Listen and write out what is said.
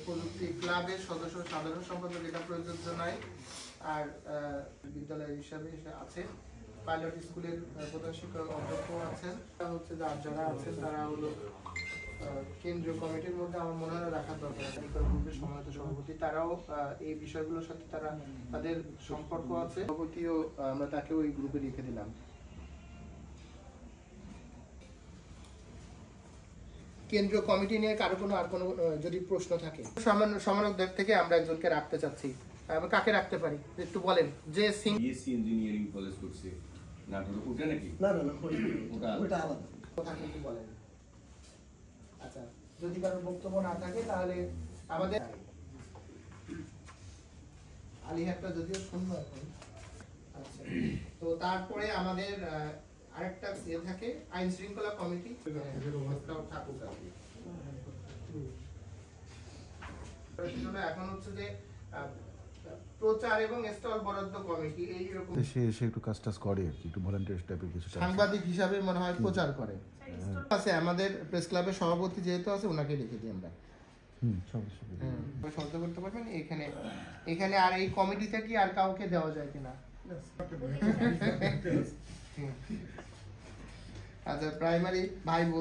প্রযুক্তি ক্লাবের সদস্য সাধারণ সম্পাদক এটা প্রযোজ্য নয়। আর বিদ্যালয় হিসাবে আছে পাইলট স্কুলের প্রধান শিক্ষক অধ্যক্ষ আছেন, হচ্ছে যারা আছেন তারা হলো কেন্দ্রীয় কমিটির মধ্যে আমার মনে হয় রাখার দরকার। গ্রুপের সম্মানিত সভাপতি তারাও এই বিষয়গুলোর সাথে তাদের সম্পর্ক আছে, সভাপতিও আমরা তাকেও এই গ্রুপে রেখে দিলাম। কেন্দ্রীয় কমিটি নিয়ে কারো আর কোনো যদি প্রশ্ন থাকে সমানকদের থেকে আমরা একজনকে রাখতে চাচ্ছি। কাকে রাখতে পারি একটু বলেন। যে বিএসসি ইঞ্জিনিয়ারিং কলেজ করছে নাটোর, ওটা নাকি? না ওটা আলাদা। কথা কি বলেন? আচ্ছা, যদি কারো বক্তব্য না থাকে তাহলে আমাদের আলিহাটটা যদিও শূন্য এখন। আচ্ছা, তো তারপরে আমাদের আরেকটা থাকে আইন শৃঙ্খলা কমিটি, থাকুক আর কি। এখন হচ্ছে যে প্রচার এবং স্টল বরাদ্দ কমিটি, এই রকম সে একটু কাজ করে আর কি, একটু ভলান্টিয়ার টাইপের কিছু সাংবাদিক হিসাবে মনে হয় প্রচার করে। আছে আমাদের প্রেস ক্লাবের সভাপতি যেহেতু আছে ওনাকে রেখে দিই আমরা। শব্দ করতে পারবেন এখানে আর এই কমিটিতে কি আর কাউকে দেওয়া যায় কিনা? আচ্ছা, প্রাইমারি ভাই বলছে